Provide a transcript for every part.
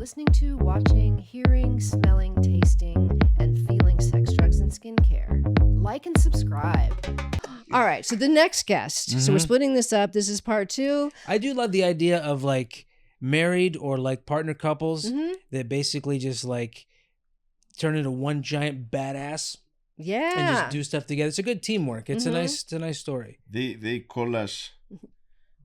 listening to, watching, hearing, smelling, tasting, and feeling sex, drugs, and skincare. Like and subscribe. All right, so the next guest. So we're splitting this up. This is part 2. I do love the idea of like married or like partner couples that basically just like turn into one giant badass. Yeah. And just do stuff together. It's a good teamwork. It's a nice story. They call us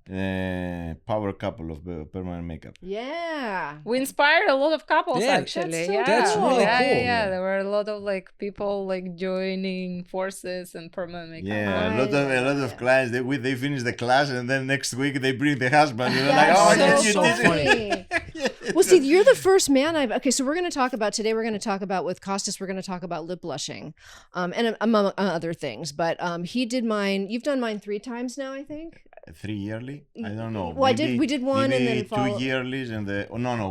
power couple of permanent makeup. Yeah. We inspired a lot of couples actually. That's so That's cool. really yeah, cool. yeah. There were a lot of like people like joining forces and permanent makeup. Yeah, a lot of clients. They finish the class and then next week they bring the husband. You're like, That's you so did funny. Well, see, you're the first man Okay, so we're going to talk about today. We're going to talk about with Kostas. We're going to talk about lip blushing, and among other things. But he did mine. You've done mine 3 times now, I think. 3 yearly? I don't know. Well, we did one and then 2 yearlies and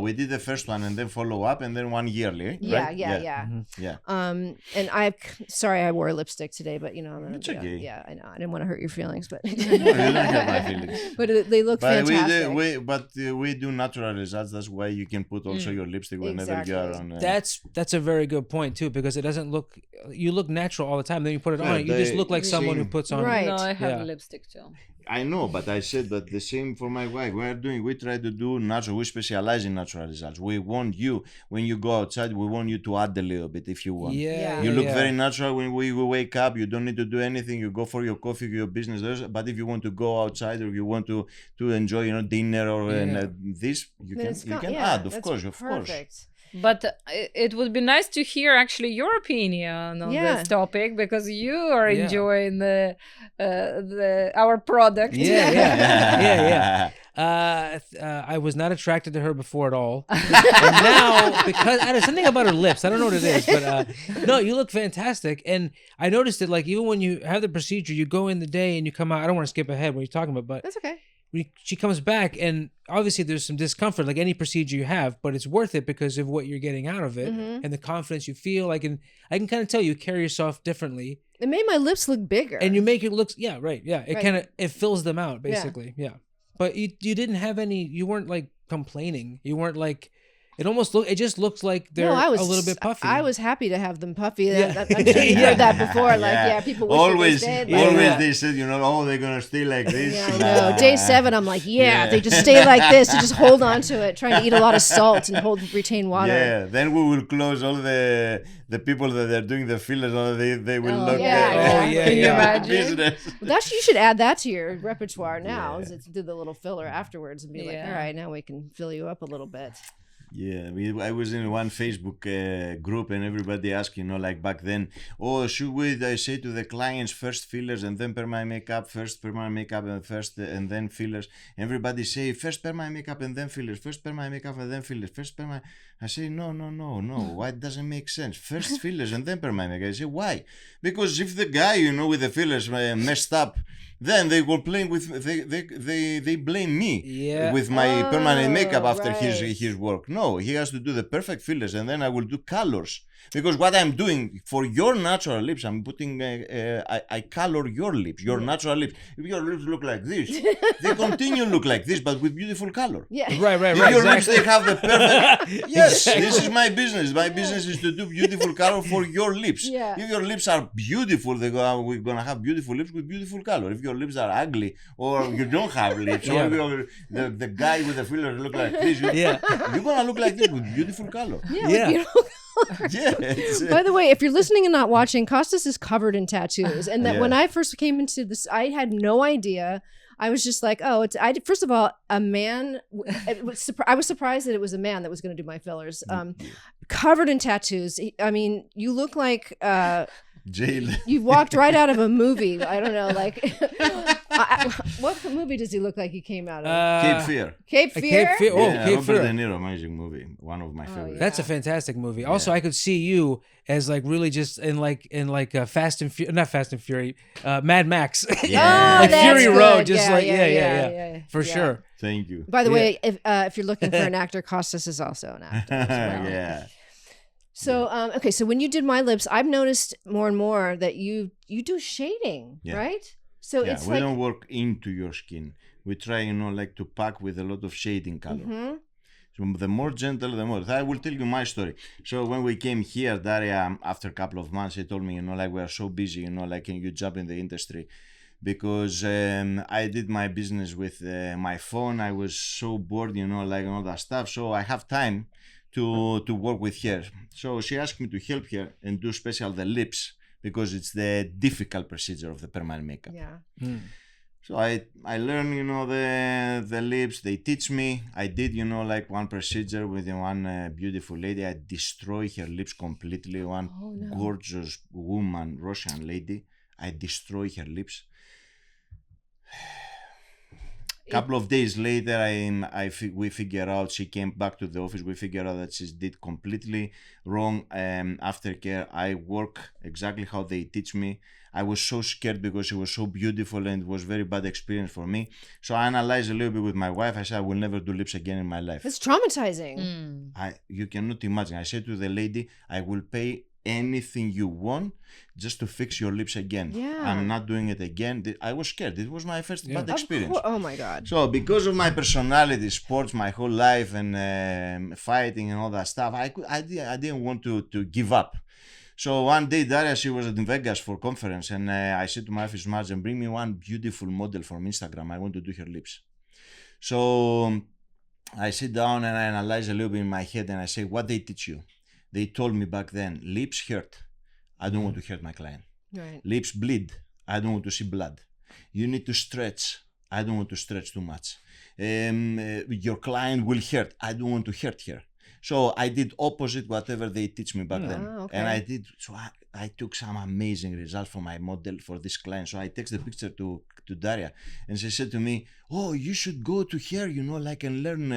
we did the first one and then follow up and then 1 yearly. Yeah, right? yeah. Yeah. And sorry, I wore lipstick today, but you know, It's okay. Yeah, I know. I didn't want to hurt your feelings, but You don't hurt my feelings. but they look fantastic. We do natural results. That's why you can put also your lipstick whenever you are on. That's a very good point too, because it doesn't look. You look natural all the time. Then you put it on, you just look like someone who puts on. Right. No, I have lipstick too. I know, but I said that the same for my wife. We try to do natural. We specialize in natural results. We want you, when you go outside, we want you to add a little bit if you want. Yeah. You look very natural when we wake up. You don't need to do anything. You go for your coffee, your business. But if you want to go outside or you want to enjoy, dinner or this, you can add. Of course. But it would be nice to hear actually your opinion on this topic, because you are enjoying our product. Yeah. I was not attracted to her before at all, and now because there's something about her lips. I don't know what it is, but no, you look fantastic. And I noticed that like even when you have the procedure, you go in the day and you come out. I don't want to skip ahead what you're talking about, but That's okay. She comes back, and obviously there's some discomfort, like any procedure you have, but it's worth it because of what you're getting out of it and the confidence you feel. I can kind of tell you carry yourself differently. It made my lips look bigger. And you make it look, it kind of, it fills them out basically. Yeah. But you didn't have any, you weren't like complaining. You weren't like, it just looks like they're a little bit puffy. I was happy to have them puffy. I'm sure you heard that before. Like, people wish always they stayed. Always they said, they're going to stay like this. Yeah, I know. Day 7, I'm like, they just stay like this. You just hold on to it, trying to eat a lot of salt and retain water. Yeah, then we will close all the people that are doing the fillers. They will look Can you imagine? business. You should add that to your repertoire now. Is to do the little filler afterwards and be like, all right, now we can fill you up a little bit. Yeah, I was in one Facebook group and everybody asked, like back then, should we say to the clients first fillers and then permanent makeup, first permanent makeup and then fillers? Everybody say first permanent makeup and then fillers, first permanent makeup and then fillers, first permanent. I say no. Why it doesn't make sense? First fillers and then permanent makeup. I say why? Because if the guy with the fillers messed up, then they complain they blame me with my permanent makeup after his work. No, he has to do the perfect fillers and then I will do colors. Because what I'm doing for your natural lips, I'm putting I color your lips, your natural lips. If your lips look like this, they continue look like this, but with beautiful color. Yeah. Right. If your lips they have the perfect. Yes, this is my business. My business is to do beautiful color for your lips. Yeah. If your lips are beautiful, we're gonna have beautiful lips with beautiful color. If your lips are ugly or you don't have lips, or the guy with the fillers look like this, you're gonna look like this with beautiful color. By the way, if you're listening and not watching, Kostas is covered in tattoos. And that when I first came into this, I had no idea. I was just like, first of all, a man, I was surprised that it was a man that was going to do my fillers. Covered in tattoos. I mean, you look like Jail. You walked right out of a movie. I don't know, like what movie does he look like he came out of? Cape Fear. Cape Fear? Cape Fear. Oh, Yeah, Cape Robert Fear. De Niro, amazing movie. One of my favorites. That's a fantastic movie. Also, I could see you as like really just in Fast and not Fast and Fury, Mad Max. Yeah. Like that's Fury good. Road, just Yeah. for sure. Thank you. By the way, if you're looking for an actor, Kostas is also an actor as well. Yeah. So okay, so when you did my lips, I've noticed more and more that you do shading, right? So it's we like don't work into your skin. We try, like to pack with a lot of shading color. So the more gentle, the more. I will tell you my story. So when we came here, Daria, after a couple of months, she told me, like, we are so busy, like, can you jump in the industry? Because I did my business with my phone. I was so bored, like all that stuff. So I have time to work with her. So she asked me to help her and do special the lips, because it's the difficult procedure of the permanent makeup. Yeah. So I learned, the lips. They teach me. I did, like one procedure with one beautiful lady. I destroyed her lips completely. One gorgeous woman, Russian lady. I destroyed her lips. Couple of days later, we figure out, she came back to the office. We figure out that she did completely wrong aftercare. I work exactly how they teach me. I was so scared because she was so beautiful, and it was very bad experience for me. So I analyzed a little bit with my wife. I said, I will never do lips again in my life. It's traumatizing. You cannot imagine. I said to the lady, I will pay anything you want just to fix your lips again. I'm not doing it again. I was scared. It was my first bad experience. Oh my God. So because of my personality, sports, my whole life, and fighting and all that stuff, I didn't want to give up. So one day, Daria, she was in Vegas for conference, and I said to my office manager, bring me one beautiful model from Instagram. I want to do her lips. So I sit down and I analyze a little bit in my head, and I say, what they teach you? They told me back then, lips hurt. I don't want to hurt my client. Right. Lips bleed. I don't want to see blood. You need to stretch. I don't want to stretch too much. Your client will hurt. I don't want to hurt her. So I did opposite whatever they teach me back then. Okay. And I did, so I took some amazing results from my model for this client. So I text the picture to Daria, and she said to me, oh, you should go to her, like, and learn,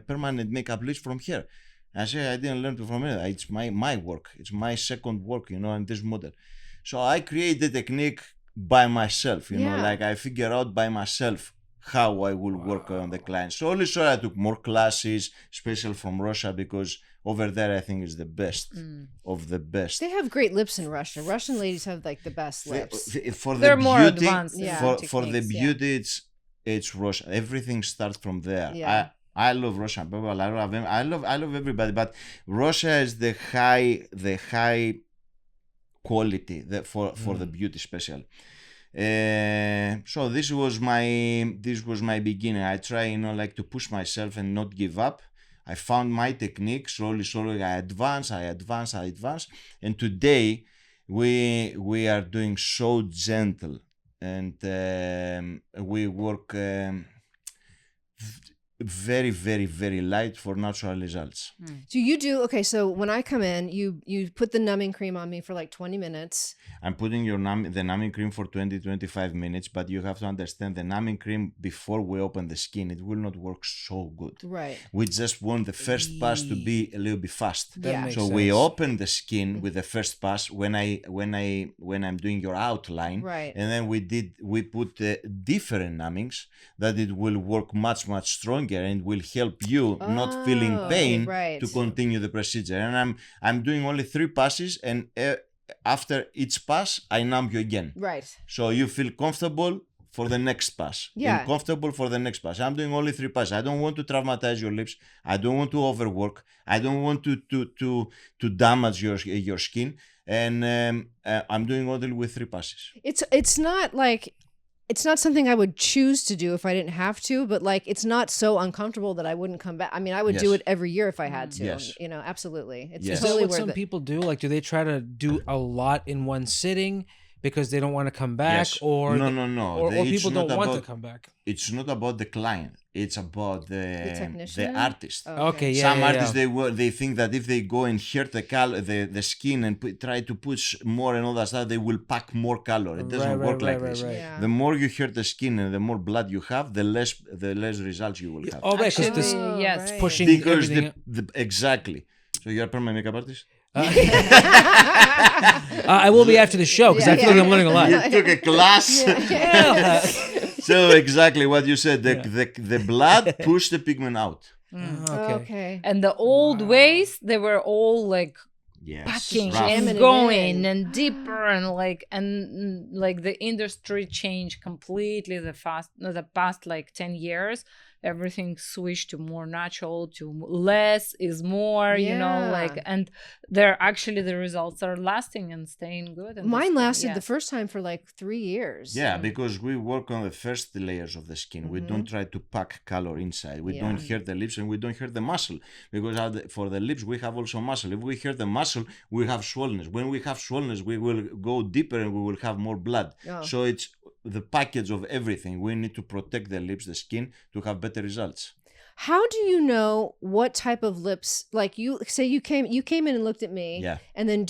permanent makeup lips from her. I said, I didn't learn from it. It's my work. It's my second work, in this model. So I create the technique by myself, like I figure out by myself how I will work on the client. Slowly, I took more classes, special from Russia, because over there, I think is the best of the best. They have great lips in Russia. Russian ladies have like the best lips. For They're the more beauty, advanced. For the beauty, it's Russia. Everything starts from there. Yeah. I love Russian people. I love them. I love everybody. But Russia is the high quality for the beauty special. So this was my beginning. I try, like, to push myself and not give up. I found my technique. Slowly I advance, and today we are doing so gentle, and we work very, very, very light for natural results. So you do, okay, so when I come in, you put the numbing cream on me for like 20 minutes. I'm putting the numbing cream for 20-25 minutes, but you have to understand the numbing cream, before we open the skin, it will not work so good. Right. We just want the first pass to be a little bit fast. That so we open the skin with the first pass when I'm doing your outline. Right. And then we put different numbings that it will work much, much stronger, and will help you not feeling pain to continue the procedure. And I'm doing only 3 passes, and after each pass I numb you again. Right. So you feel comfortable for the next pass. Yeah. Comfortable for the next pass. I'm doing only 3 passes. I don't want to traumatize your lips. I don't want to overwork. I don't want to damage your skin. And I'm doing only with 3 passes. It's not something I would choose to do if I didn't have to, but like, it's not so uncomfortable that I wouldn't come back. I mean, I would do it every year if I had to. Yes. Absolutely. It's Is totally that what worth some it. people do? Like, do they try to do a lot in one sitting because they don't want to come back? Yes. Or No. Or people don't want to come back? It's not about the client. It's about the artist. Okay, Some artists they think that if they go and hurt the skin and try to push more and all that stuff, they will pack more color. It doesn't work like this. Right. Yeah. The more you hurt the skin and the more blood you have, the less results you will have. Oh, right, because this yes. right. pushing Because everything. exactly. So you are a permanent makeup artist? I will be after the show because I feel like I'm learning a lot. You took a class. So exactly what you said. The blood pushed the pigment out. Okay. And the old ways, they were all like packing and going and deeper, and like the industry changed completely the past like 10 years. everything switched to more natural, to less is more, and the results are lasting and staying good. Mine lasted the first time for like 3 years. Yeah, because we work on the first layers of the skin. We don't try to pack color inside. We don't hurt the lips and we don't hurt the muscle. Because for the lips, we have also muscle. If we hurt the muscle, we have swollenness. When we have swollenness, we will go deeper and we will have more blood. Oh. So it's the package of everything. We need to protect the lips, the skin, to have better results. How do you know what type of lips? Like you say, you came in and looked at me. Yeah. And then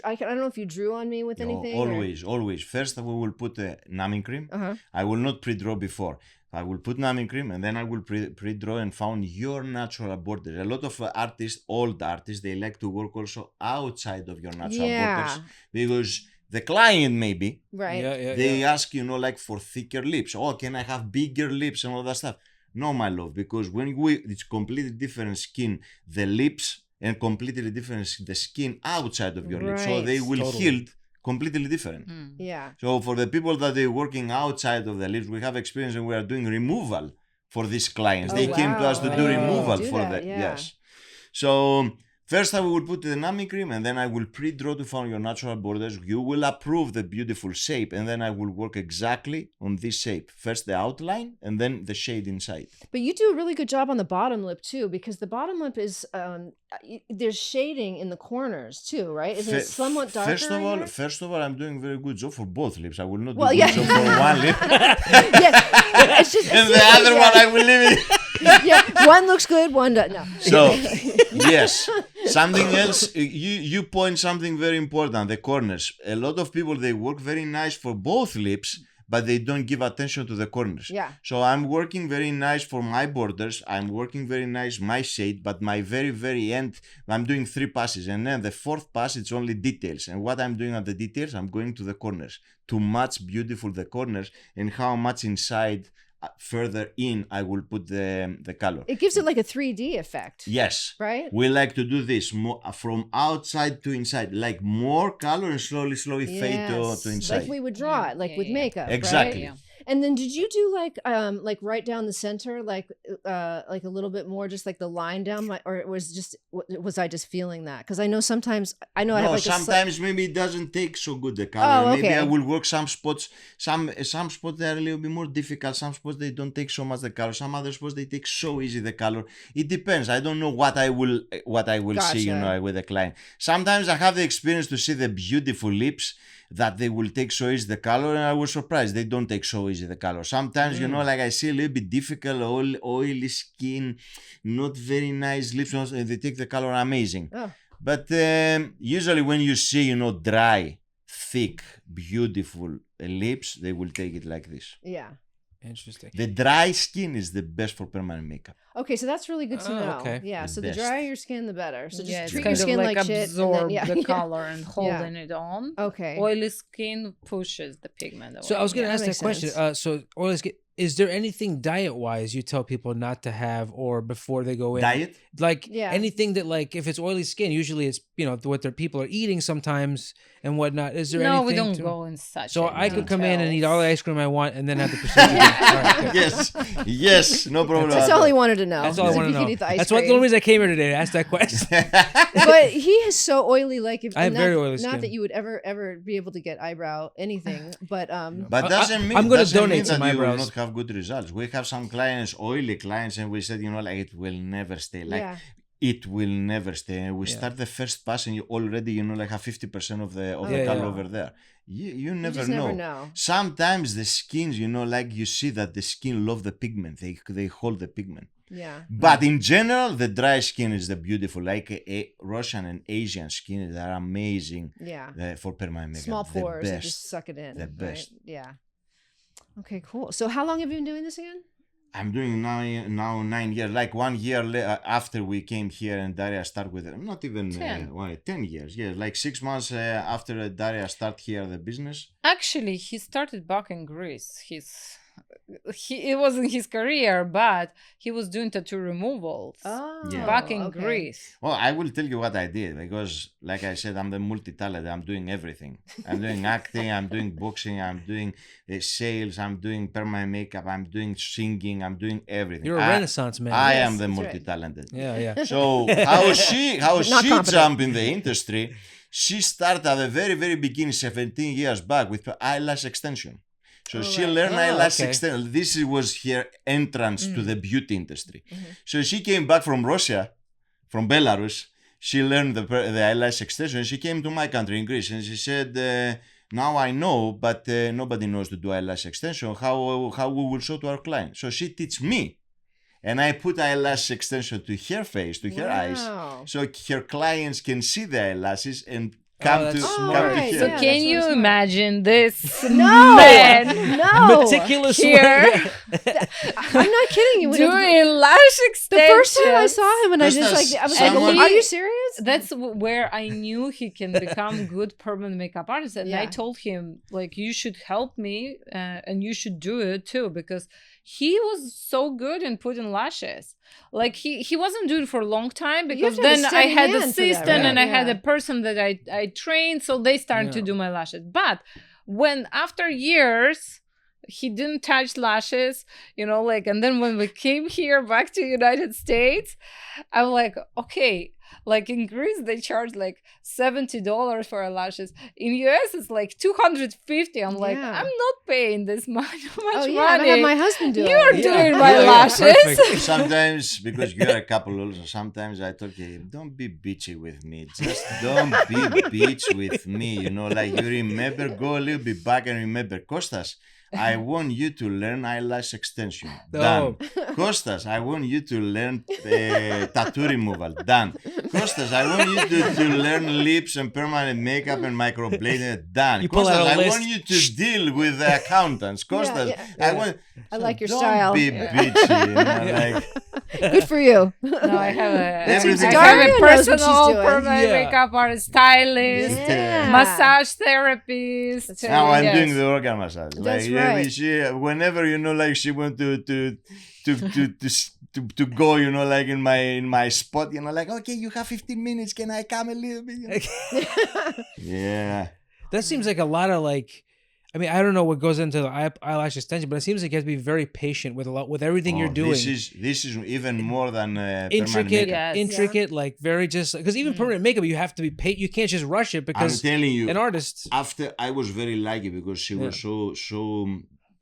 I don't know if you drew on me with anything. Always. First, we will put a numbing cream. I will not pre-draw before. I will put numbing cream and then I will pre-draw and found your natural borders. A lot of old artists, they like to work also outside of your natural borders because the client maybe, right? They ask, like for thicker lips. Oh, can I have bigger lips and all that stuff? No, my love, because it's completely different skin, the lips, and completely different the skin outside of your lips. So they will heal completely different. Yeah. So for the people that they're working outside of the lips, we have experience and we are doing removal for these clients. They came to us to do removal yes. So first I will put the numbing cream and then I will pre-draw to find your natural borders. You will approve the beautiful shape and then I will work exactly on this shape. First the outline and then the shade inside. But you do a really good job on the bottom lip too, because the bottom lip is, there's shading in the corners too, right? Isn't it somewhat darker? First of all, I'm doing very good job for both lips. I will not do good job for one lip. It's just, and the other one I will leave it. One looks good, one doesn't. No. So, yes. Something else, you point something very important, the corners. A lot of people, they work very nice for both lips, but they don't give attention to the corners. Yeah. So I'm working very nice for my borders. I'm working very nice my shade, but my very, very end, I'm doing 3 passes. And then the 4th pass, it's only details. And what I'm doing at the details, I'm going to the corners to match beautiful the corners and how much inside further in I will put the color. It gives it like a 3D effect. Yes. Right? We like to do this more, from outside to inside, like more color and slowly fade to inside. Like we would draw it, like with makeup. Exactly. Right? Yeah. And then did you do like right down the center, like a little bit more, just like the line down, or it was I just feeling that? Because I know sometimes I have like sometimes maybe it doesn't take so good the color. Oh, okay. Maybe I will work some spots. Some spots they are a little bit more difficult. Some spots they don't take so much the color. Some other spots they take so easy the color. It depends. I don't know what I will Gotcha. see, with the client. Sometimes I have the experience to see the beautiful lips that they will take so easy the color, and I was surprised they don't take so easy the color. Sometimes like I see a little bit difficult, oily skin, not very nice lips, and they take the color amazing. But usually when you see dry, thick, beautiful lips, they will take it like this. Yeah. Interesting. The dry skin is the best for permanent makeup. Okay, so that's really good to know. Okay. Yeah, so the drier your skin, the better. So just treat your skin like shit. Absorb the color and holding it on. Okay. Oily skin pushes the pigment away. So I was going to ask that question. So oily skin, is there anything diet-wise you tell people not to have or before they go in? Diet? Like anything that, like, if it's oily skin, usually it's, what their people are eating sometimes and whatnot. Is there anything? No, we don't go in such. So I could come in and eat all the ice cream I want and then have the procedure. Yes, no problem. That's all he wanted to know. That's all I want to know. That's the only reason I came here today, to ask that question. But he is so oily. I have very oily skin. Not that you would ever be able to get eyebrow anything, but doesn't mean I'm going to donate that some you will eyebrows. not have good results. We have some clients, oily clients, and we said, it will never stay. It will never stay. And we start the first pass, and you already, have 50% of the color over there. You never know. Sometimes the skins, you see that the skin love the pigment. They hold the pigment. Yeah. But in general, the dry skin is the beautiful. Like a Russian and Asian skin, they are amazing. Yeah. For permanent makeup. Small pores, and just suck it in. The best. Right? Yeah. Okay, cool. So how long have you been doing this again? I'm doing now 9 years. Like 1 year after we came here and Daria started with it. Not even 10 years. Yeah, like 6 months after Daria started here the business. Actually, he started back in Greece. it wasn't his career, but he was doing tattoo removals back in Greece. Well, I will tell you what I did, because like I said, I'm the multi-talented. I'm doing everything. I'm doing acting, I'm doing boxing, I'm doing sales, I'm doing permanent makeup, I'm doing singing, I'm doing everything. You're a Renaissance man. I am the multi-talented. Right. Yeah. So how she jumped in the industry, she started at the very, very beginning, 17 years back, with eyelash extension. So she learned eyelash extension. This was her entrance to the beauty industry. So she came back from Russia, from Belarus. She learned the eyelash extension. She came to my country in Greece, and she said, now I know, but nobody knows to do eyelash extension. How we will show to our clients. So she teach me. And I put eyelash extension to her face, to her eyes, so her clients can see the eyelashes and come to her. So can you imagine this man? No, meticulous here. I'm not kidding you. Doing lash extension. The first time I saw him, and I was like, "Are you serious?" That's where I knew he can become good permanent makeup artist, and I told him, like, you should help me, and you should do it too, because he was so good in putting lashes. Like he wasn't doing it for a long time, because then I had an assistant and I had a person that I trained, so they started to do my lashes. But when after years he didn't touch lashes, and then when we came here back to United States, I'm like, okay. Like in Greece, they charge like $70 for eyelashes. In US, it's like $250. I'm like, I'm not paying this much money. I have my husband do it. You're doing my lashes. Sometimes, because you're a couple also, sometimes I told him, don't be bitchy with me. Just don't be bitch with me. Like you remember, go a little bit back and remember, Kostas, I want you to learn eyelash extension. Done. Kostas, I want you to learn tattoo removal. Done. Kostas, I want you to learn lips and permanent makeup and microblading. Done. Kostas, I want you to deal with the accountants. Kostas, I like your don't style. Be bitchy. Good for you. No, I have Daria a personal permanent makeup artist, stylist, massage therapist. Now I'm doing the organ massage. That's right. Whenever she went to go, like in my spot, like, okay, you have 15 minutes. Can I come a little bit? Yeah. That seems like a lot of I don't know what goes into the eyelash extension, but it seems like you have to be very patient with everything you're doing. This is even more than intricate, like very just because even permanent makeup you have to be patient. You can't just rush it because I'm telling you, an artist. After I was very lucky because she was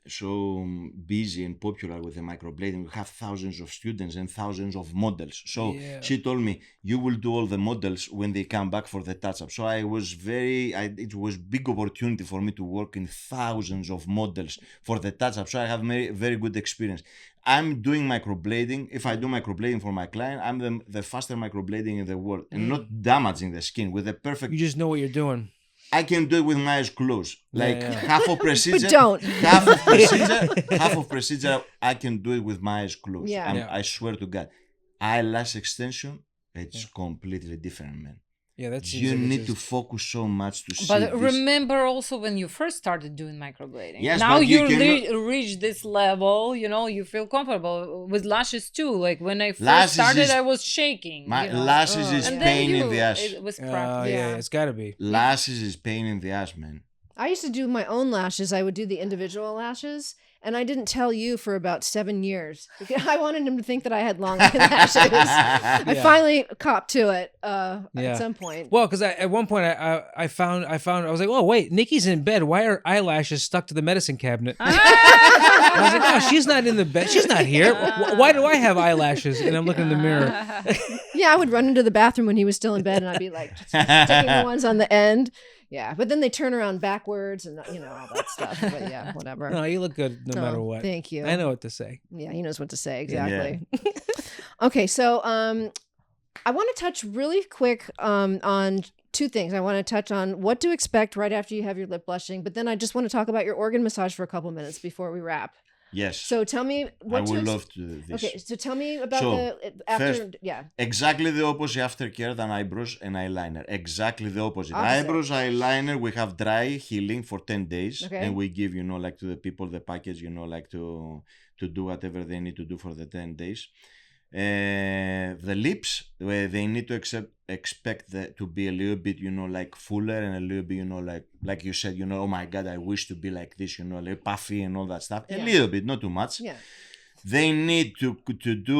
so busy and popular with the microblading. We have thousands of students and thousands of models. So she told me, you will do all the models when they come back for the touch-up. So it was big opportunity for me to work in thousands of models for the touch-up. So I have very, very good experience. I'm doing microblading. If I do microblading for my client, I'm the faster microblading in the world and not damaging the skin with the perfect... You just know what you're doing. I can do it with my eyes closed. Half of procedure. But don't. Half of procedure, I can do it with my eyes closed. I swear to God. Eyelash extension, it's completely different, man. Yeah, that's you need to focus so much to see. But remember also when you first started doing microblading. Yes, now you reach this level, you feel comfortable with lashes too. Like when I first started, I was shaking. Lashes is pain in the ass. It was practice. Yeah, it's got to be. Lashes is pain in the ass, man. I used to do my own lashes. I would do the individual lashes. And I didn't tell you for about 7 years. I wanted him to think that I had long eyelashes. I finally copped to it at some point. Well, because at one point I found I was like, oh wait, Nikki's in bed. Why are eyelashes stuck to the medicine cabinet? I was like, oh, she's not in the bed. She's not here. Why do I have eyelashes? And I'm looking in the mirror. I would run into the bathroom when he was still in bed, and I'd be like sticking the ones on the end. Yeah, but then they turn around backwards and all that stuff. But yeah, whatever. No, you look good no matter what. Thank you. I know what to say. Yeah, he knows what to say exactly. Yeah. Okay, so I want to touch really quick on two things. I want to touch on what to expect right after you have your lip blushing, but then I just want to talk about your organ massage for a couple minutes before we wrap. Yes. So tell me what I would love to do this. Okay, so tell me about So, the after. first- Yeah. Exactly the opposite aftercare than eyebrows and eyeliner. Exactly the opposite. Opposite. Eyebrows, eyeliner, we have dry healing for 10 days. Okay. And we give, like to the people the package, like to do whatever they need to do for the 10 days. The lips, they need to expect to be a little bit, like fuller and a little bit, like you said, oh my God, I wish to be like this, a little puffy and all that stuff. Yeah. A little bit, not too much. Yeah. They need to do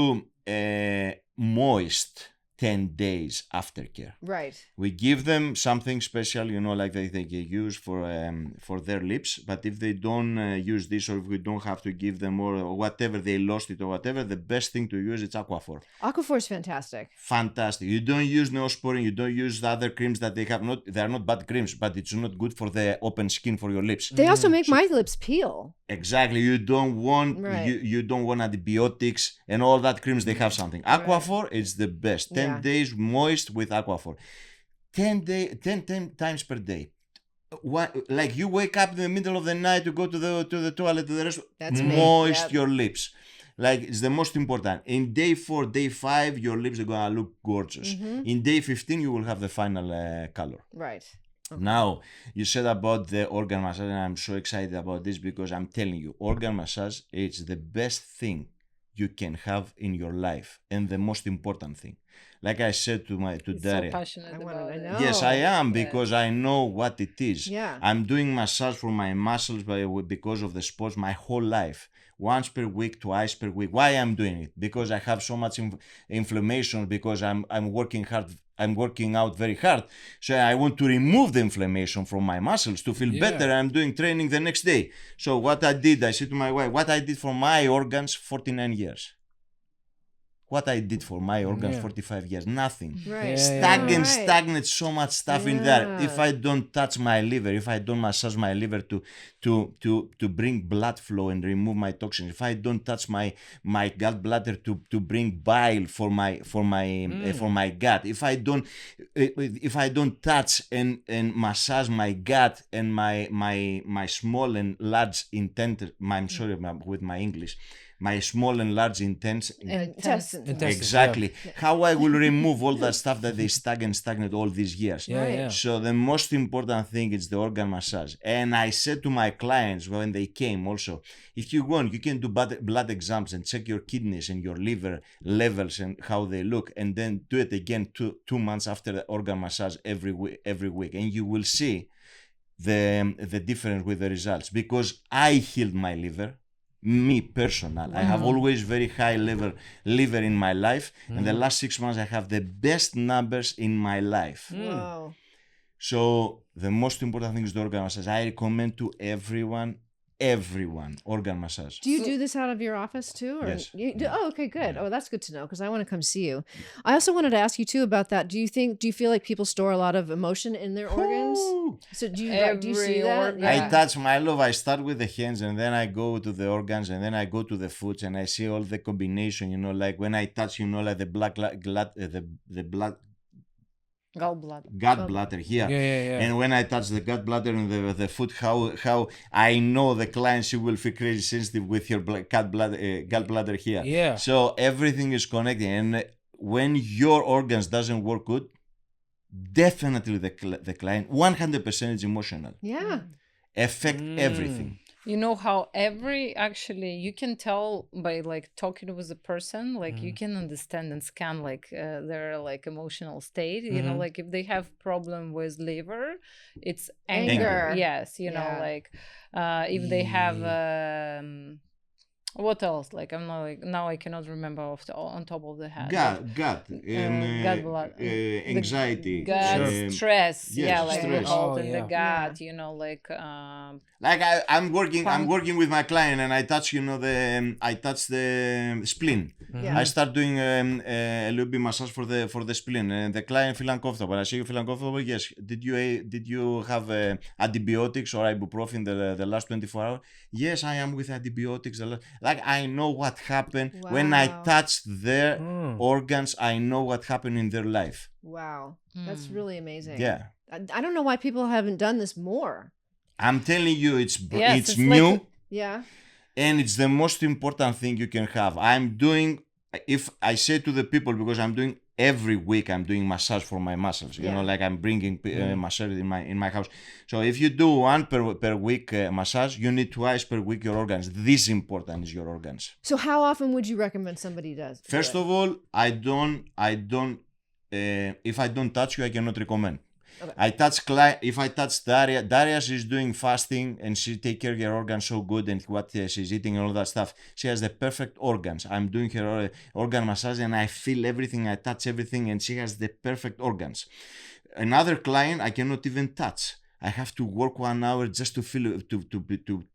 moist 10 days aftercare. Right. We give them something special, like they can use for their lips. But if they don't use this, or if we don't have to give them, or whatever, they lost it or whatever, the best thing to use is Aquaphor. Aquaphor is fantastic. Fantastic. You don't use Neosporin, you don't use the other creams that they have. They are not bad creams, but it's not good for the open skin for your lips. They also make my lips peel. Exactly. You don't want Right. you don't want antibiotics and all that creams. They have something. Aquaphor is the best. 10 days moist with Aquaphor. 10 times per day. Like you wake up in the middle of the night to go to the toilet, to the rest. That's me. Moist Yep. your lips. Like it's the most important. In day 4, day 5, your lips are gonna look gorgeous. In day 15, you will have the final color. Right. Now, you said about the organ massage, and I'm so excited about this because I'm telling you, organ massage is the best thing you can have in your life and the most important thing. Like I said to Daria. So passionate about it. know. Yes, I am, because I know what it is. Yeah. I'm doing massage for my muscles because of the sports my whole life. Once per week, twice per week. Why I'm doing it? Because I have so much inflammation, because I'm working hard. I'm working out very hard. So I want to remove the inflammation from my muscles to feel better. I'm doing training the next day. So what I did, I said to my wife, what I did for my organs 49 years. What I did for my organs 45 years, nothing. Right. Stagnate so much stuff in there. Yeah. If I don't touch my liver, if I don't massage my liver to bring blood flow and remove my toxins, if I don't touch my gallbladder to bring bile for my gut, if I don't touch and massage my gut and my small and large intestine, I'm sorry with my English, my small and large Intestines. Exactly. How I will remove all that stuff that they stagnate all these years. So the most important thing is the organ massage. And I said to my clients when they came also, if you want, you can do blood exams and check your kidneys and your liver levels and how they look, and then do it again 2 months after the organ massage every week, and you will see the difference with the results, because I healed my liver. Me personal, I have always very high liver in my life, and the last 6 months I have the best numbers in my life. Wow. So the most important thing is the organ massage. I recommend to everyone organ massage. Do you do this out of your office too? Or Yes. You do? Oh, okay, good. Oh, that's good to know, because I want to come see you. I also wanted to ask you too about that. Do you feel like people store a lot of emotion in their organs? So do you see that? organ. I touch my love. I start with the hands, and then I go to the organs, and then I go to the foot, and I see all the combination. Like when I touch, like the the blood. Gallbladder here. And when I touch the gallbladder and the foot, how I know the client, she will feel crazy sensitive with your gallbladder here. So everything is connected, and when your organs doesn't work good, definitely the client 100% is emotional. Yeah. Affect everything. You know how actually you can tell by like talking with a person, like you can understand and scan like their like emotional state. You know, like if they have problem with liver, it's anger. Yes, you know, like if they have what else? Like I'm not like now I cannot remember on top of the head. Gut, anxiety, gut, stress. Like stress. in the gut. You know, like. Like I'm working with my client, and I touch the spleen. I start doing a little bit massage for the spleen, and the client feel uncomfortable. I say, you feel uncomfortable? Yes. Did you have antibiotics or ibuprofen the last 24 hours? Yes, I am with antibiotics. Like I know what happened when I touch their organs. I know what happened in their life. Wow, that's really amazing. Yeah. I don't know why people haven't done this more. I'm telling you, it's it's new. Yeah. And it's the most important thing you can have. If I say to the people, because I'm doing every week, I'm doing massage for my muscles. You know, like I'm bringing massage in my house. So if you do one per week massage, you need twice per week your organs. This important is your organs. So how often would you recommend somebody does? First of all, I don't. If I don't touch you, I cannot recommend. Okay. If I touch Daria, she's doing fasting and she take care of her organs so good and what she's eating and all that stuff. She has the perfect organs. I'm doing her organ massage and I feel everything, I touch everything, and she has the perfect organs. Another client, I cannot even touch. I have to work 1 hour just to feel to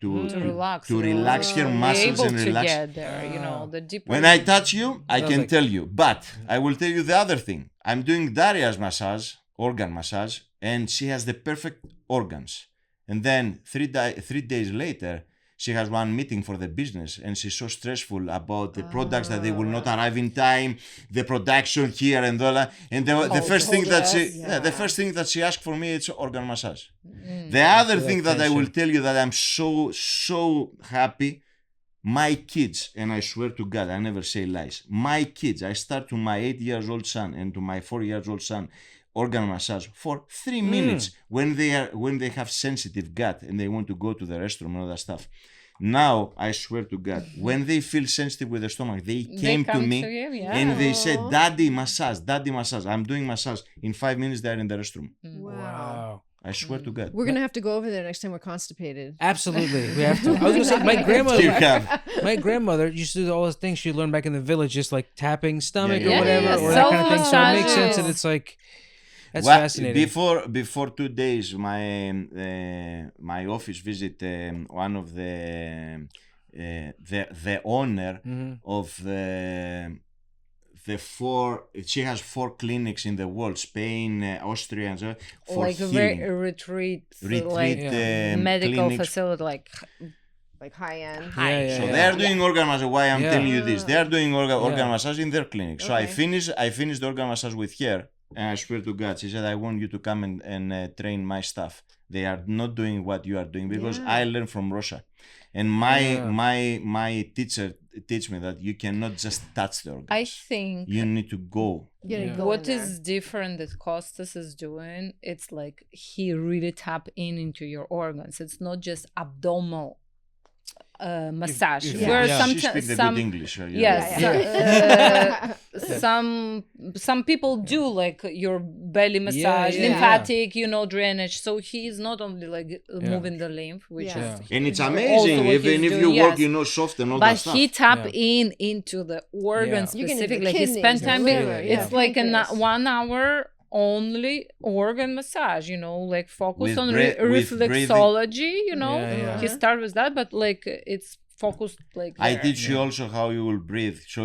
relax her muscles and relax. Get there, you know, the deeper. When I touch you, I can tell you, but I will tell you the other thing. I'm doing Daria's massage, organ massage, and she has the perfect organs. And then 3 days later, she has one meeting for the business, and she's so stressful about the products that they will not arrive in time, the production here and all that. And the first thing that she asked for me is organ massage. The other thing that I will tell you that I'm so happy, my kids, and I swear to God, I never say lies. My kids, I start to my 8 years old son and to my 4 years old son organ massage for 3 minutes when they have sensitive gut and they want to go to the restroom and all that stuff. Now I swear to God, when they feel sensitive with the stomach, they came to me and they said, "Daddy massage, daddy massage." I'm doing massage. In 5 minutes, they're in the restroom. Wow. I swear to God. We're gonna have to go over there next time we're constipated. Absolutely, we have to. I was gonna say my grandmother used to do all those things she learned back in the village, just like tapping stomach or whatever, or that kind of thing. So it makes sense, and it's like. That's fascinating. Before 2 days, my office visit one of the owner of the 4. She has 4 clinics in the world: Spain, Austria, and so for like healing. a retreat medical clinics. Facility, like high end. So they are doing organ massage. Why I'm telling you this? They are doing organ massage in their clinic. So I finished the organ massage with her. And I swear to God, she said, "I want you to come and train my staff. They are not doing what you are doing because I learned from Russia, and my teacher teach me that you cannot just touch the organs. I think you need to go. What is different that Kostas is doing? It's like he really tap into your organs. It's not just abdominal massage. Where she speaks good English. Some people do like your belly massage, lymphatic, drainage. So he's not only like moving the lymph, which is and it's amazing. Even if you work, soft and all that stuff. But he tap into the organ specifically. He spent time. It's like a 1 hour only organ massage, like focus on reflexology, he started with that, but like it's focused like there. I teach you also how you will breathe. So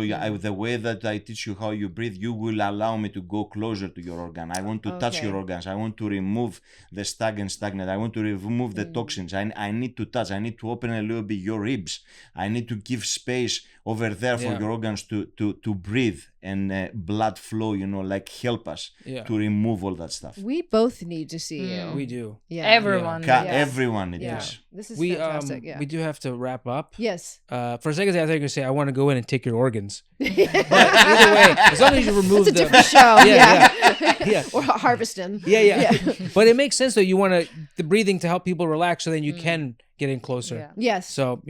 the way that I teach you how you breathe, you will allow me to go closer to your organ. I want to touch your organs. I want to remove the stagnant. I want to remove the toxins. I need to touch. I need to open a little bit your ribs. I need to give space over there for your organs to breathe and blood flow, like help us to remove all that stuff. We both need to see you. We do. Yeah. Everyone. Everyone needs this. This is fantastic. We do have to wrap up. Yes. For a second, I thought you were going to say, I want to go in and take your organs. But either way, as long as you remove it's a different show. Yeah. Or harvest them. Yeah. But it makes sense, though. You want the breathing to help people relax so then you can get in closer. Yes. So,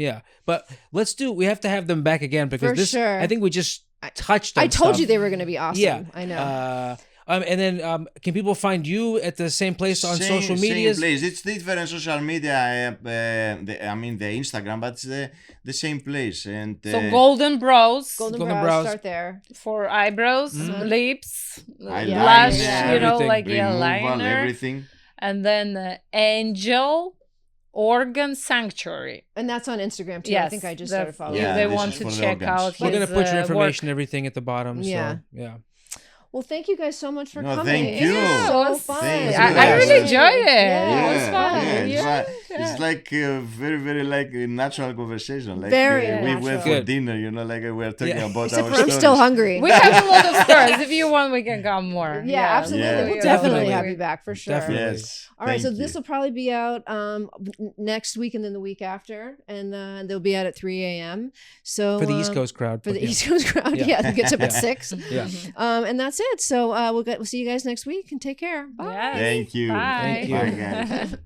But we have to have them back again because I think we just touched on I told stuff. you they were going to be awesome. Yeah. I know. And then can people find you at the same place on social media? Same place. It's different social media. The Instagram, but it's the same place. And so Golden Brows. Golden Brows. Start there For eyebrows, lips, blush, like eyeliner, everything. And then Angel Organ Sanctuary. And that's on Instagram too. Yes, I think I just started following. They want to check out. We're going to put your information and everything at the bottom. Yeah. So, yeah. Well, thank you guys so much for coming. Thank you. So fun. Thank I really enjoyed it. Yeah, it was fun. Yeah. It's like very, very like a natural conversation. Like Very we went natural. for Good. dinner, like we were talking about Except our for I'm stories. still hungry. We have a lot of stories. If you want, we can come more. Yeah, absolutely. Yeah. We'll Definitely. definitely have you back for sure. Definitely. Yes. All right, so Thank this you. will probably be out next week and then the week after, and they'll be out at 3 a.m. So For the East Coast crowd. for but the yeah. East Coast crowd, Yeah. yeah, it gets up at 6. Yeah. And that's it. So we'll see you guys next week, and take care. Bye. Yes. Thank you. Bye. Thank you. Bye, guys.